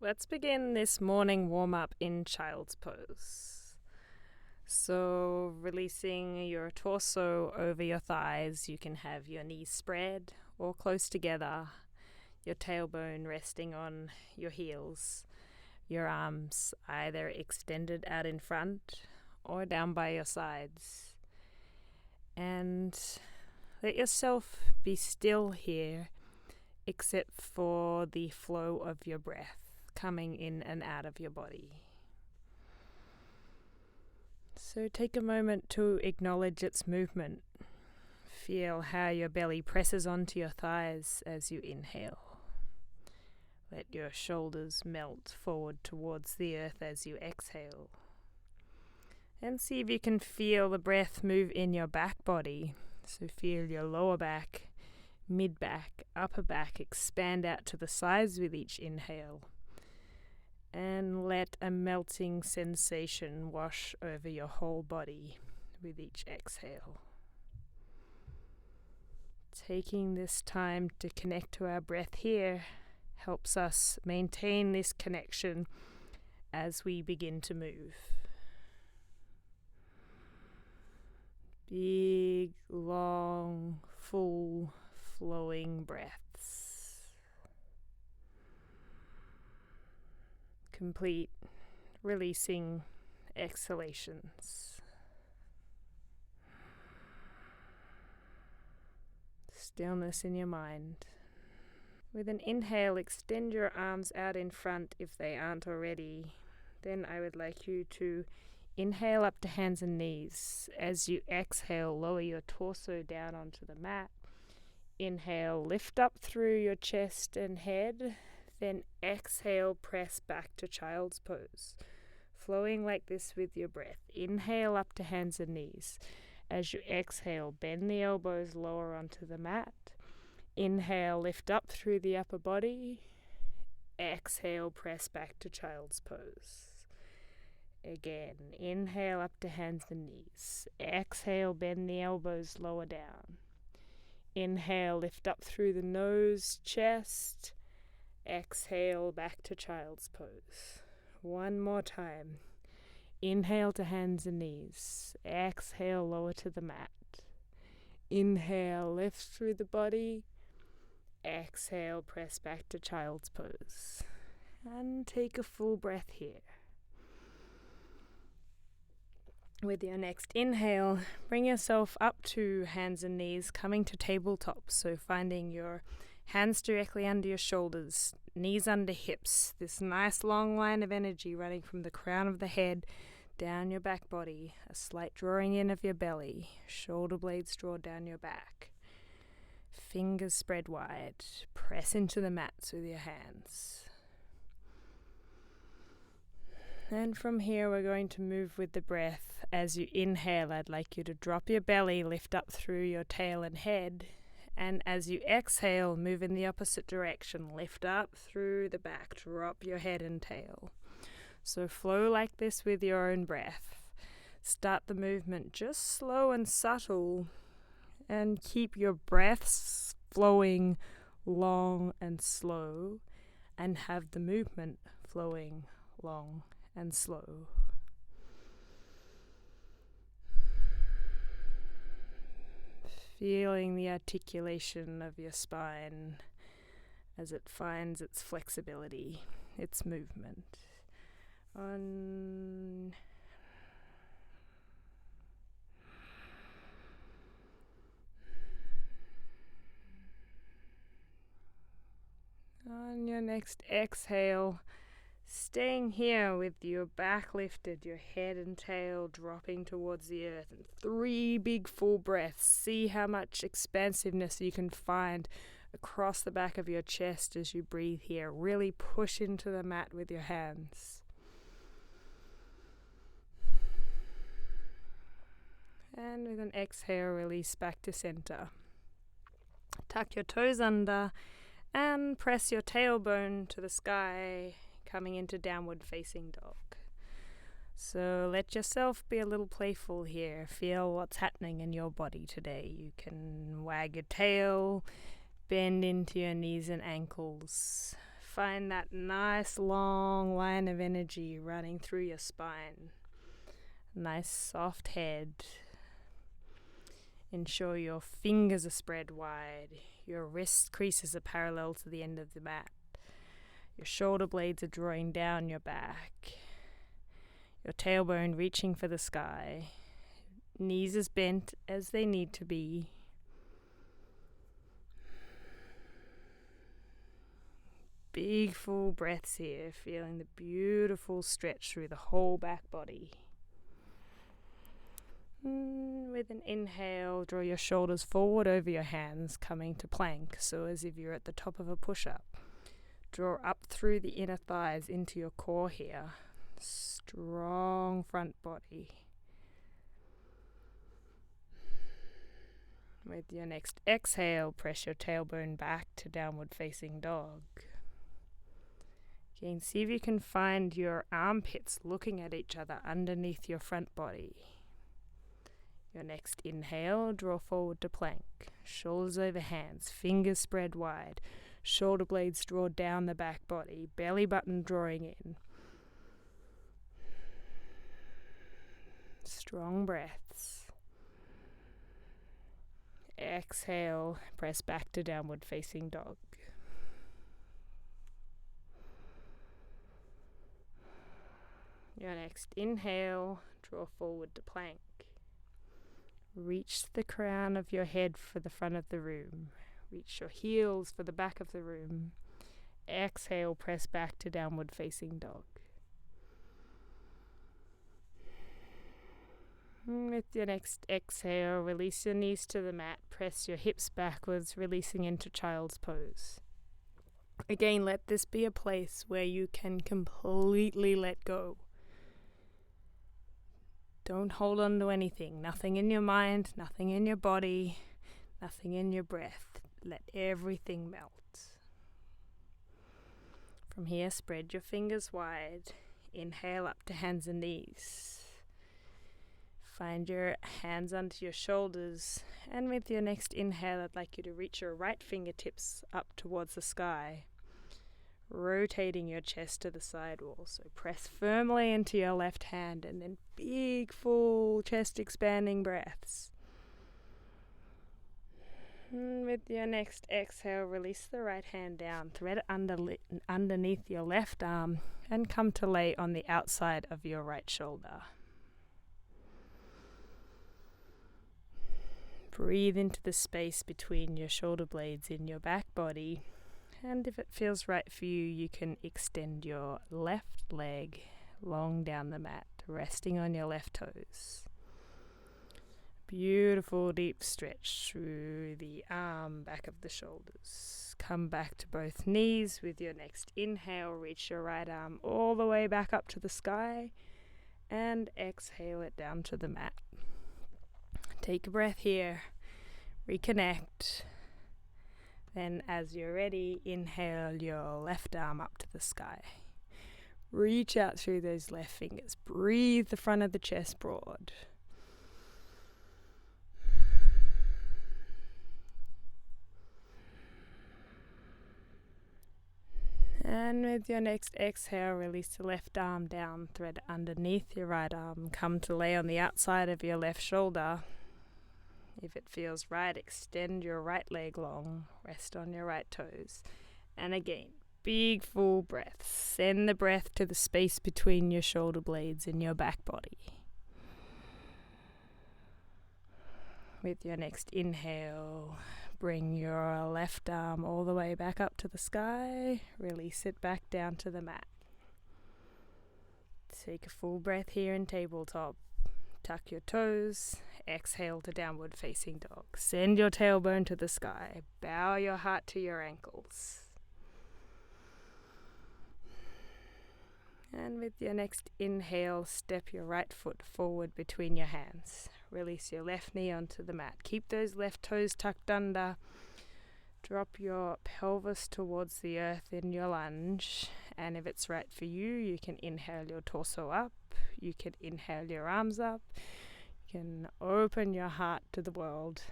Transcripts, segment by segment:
Let's begin this morning warm-up in child's pose. So releasing your torso over your thighs, you can have your knees spread or close together, your tailbone resting on your heels, your arms either extended out in front or down by your sides. And let yourself be still here, except for the flow of your breath coming in and out of your body. So take a moment to acknowledge its movement. Feel how your belly presses onto your thighs as you inhale. Let your shoulders melt forward towards the earth as you exhale. And see if you can feel the breath move in your back body. So feel your lower back, mid-back, upper back expand out to the sides with each inhale. And let a melting sensation wash over your whole body with each exhale. Taking this time to connect to our breath here helps us maintain this connection as we begin to move. Big, long, full, flowing breaths. Complete releasing exhalations. Stillness in your mind. With an inhale, extend your arms out in front if they aren't already. Then I would like you to inhale up to hands and knees. As you exhale, lower your torso down onto the mat. Inhale, lift up through your chest and head. Then exhale, press back to child's pose. Flowing like this with your breath. Inhale up to hands and knees. As you exhale, bend the elbows lower onto the mat. Inhale, lift up through the upper body. Exhale, press back to child's pose. Again, inhale up to hands and knees. Exhale, bend the elbows lower down. Inhale, lift up through the nose, chest. Exhale, back to child's pose. One more time. Inhale to hands and knees. Exhale, lower to the mat. Inhale, lift through the body. Exhale, press back to child's pose. And take a full breath here. With your next inhale, bring yourself up to hands and knees, coming to tabletop. So finding your hands directly under your shoulders, knees under hips. This nice long line of energy running from the crown of the head down your back body. A slight drawing in of your belly. Shoulder blades draw down your back. Fingers spread wide. Press into the mats with your hands. And from here we're going to move with the breath. As you inhale, I'd like you to drop your belly, lift up through your tail and head. And as you exhale, move in the opposite direction. Lift up through the back. Drop your head and tail. So flow like this with your own breath. Start the movement just slow and subtle. And keep your breaths flowing long and slow. And have the movement flowing long and slow. Feeling the articulation of your spine as it finds its flexibility, its movement. On your next exhale, staying here with your back lifted, your head and tail dropping towards the earth, and 3 big full breaths. See how much expansiveness you can find across the back of your chest as you breathe here. Really push into the mat with your hands. And with an exhale, release back to center. Tuck your toes under and press your tailbone to the sky, coming into downward facing dog. So let yourself be a little playful here. Feel what's happening in your body today. You can wag your tail, bend into your knees and ankles. Find that nice long line of energy running through your spine. Nice soft head. Ensure your fingers are spread wide. Your wrist creases are parallel to the end of the mat. Your shoulder blades are drawing down your back. Your tailbone reaching for the sky. Knees as bent as they need to be. Big full breaths here, feeling the beautiful stretch through the whole back body. With an inhale, draw your shoulders forward over your hands, coming to plank, so as if you're at the top of a push-up. Draw up through the inner thighs into your core here. Strong front body. With your next exhale, press your tailbone back to downward facing dog. Again, see if you can find your armpits looking at each other underneath your front body. Your next inhale, draw forward to plank. Shoulders over hands, fingers spread wide. Shoulder blades draw down the back body, belly button drawing in. Strong breaths. Exhale, press back to downward facing dog. Your next inhale, draw forward to plank. Reach the crown of your head for the front of the room. Reach your heels for the back of the room. Exhale, press back to downward facing dog. With your next exhale, release your knees to the mat. Press your hips backwards, releasing into child's pose. Again, let this be a place where you can completely let go. Don't hold on to anything. Nothing in your mind, nothing in your body, nothing in your breath. Let everything melt. From here, spread your fingers wide. Inhale up to hands and knees. Find your hands under your shoulders. And with your next inhale, I'd like you to reach your right fingertips up towards the sky, rotating your chest to the side wall. So press firmly into your left hand and then big full chest expanding breaths. With your next exhale, release the right hand down, thread it underneath your left arm and come to lay on the outside of your right shoulder. Breathe into the space between your shoulder blades in your back body. And if it feels right for you, you can extend your left leg long down the mat, resting on your left toes. Beautiful deep stretch through the arm, back of the shoulders. Come back to both knees. With your next inhale, reach your right arm all the way back up to the sky and exhale it down to the mat. Take a breath here, reconnect. Then as you're ready, inhale your left arm up to the sky. Reach out through those left fingers. Breathe the front of the chest broad. And with your next exhale, release the left arm down, thread underneath your right arm. Come to lay on the outside of your left shoulder. If it feels right, extend your right leg long, rest on your right toes. And again, big full breaths. Send the breath to the space between your shoulder blades and your back body. With your next inhale, bring your left arm all the way back up to the sky. Release it back down to the mat. Take a full breath here in tabletop. Tuck your toes. Exhale to downward facing dog. Send your tailbone to the sky. Bow your heart to your ankles. And with your next inhale, step your right foot forward between your hands. Release your left knee onto the mat. Keep those left toes tucked under. Drop your pelvis towards the earth in your lunge. And if it's right for you, you can inhale your torso up. You can inhale your arms up. You can open your heart to the world.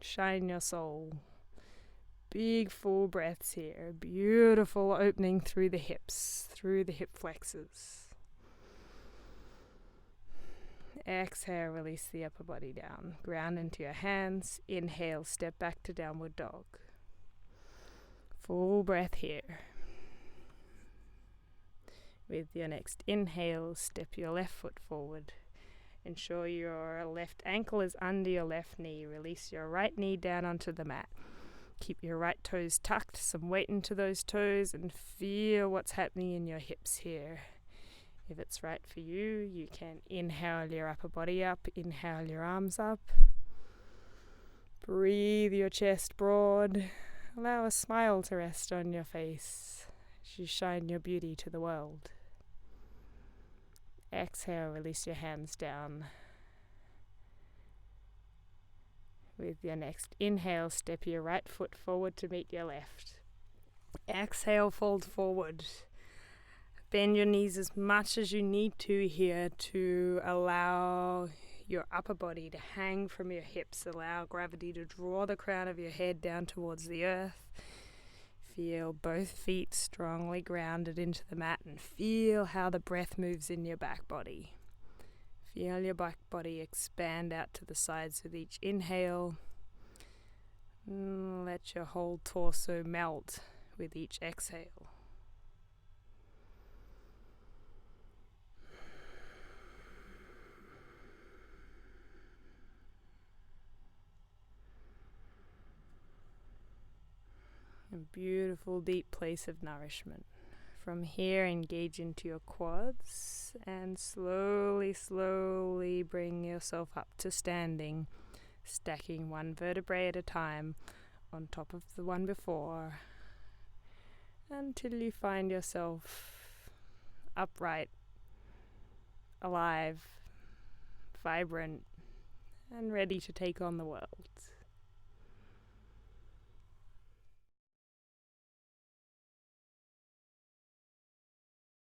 Shine your soul. big full breaths here. Beautiful opening through the hips, through the hip flexors. Exhale, release the upper body down. Ground into your hands. Inhale, step back to downward dog. Full breath here. With your next inhale, step your left foot forward. Ensure your left ankle is under your left knee. Release your right knee down onto the mat. Keep your right toes tucked, some weight into those toes, and feel what's happening in your hips here. If it's right for you, you can inhale your upper body up, inhale your arms up. Breathe your chest broad. Allow a smile to rest on your face as you shine your beauty to the world. Exhale, release your hands down. With your next inhale, step your right foot forward to meet your left. Exhale, fold forward. Bend your knees as much as you need to here to allow your upper body to hang from your hips. Allow gravity to draw the crown of your head down towards the earth. Feel both feet strongly grounded into the mat and feel how the breath moves in your back body. Feel your back body expand out to the sides with each inhale. Let your whole torso melt with each exhale. A beautiful deep place of nourishment. From here, engage into your quads and slowly bring yourself up to standing, stacking one vertebrae at a time on top of the one before until you find yourself upright, alive, vibrant, and ready to take on the world.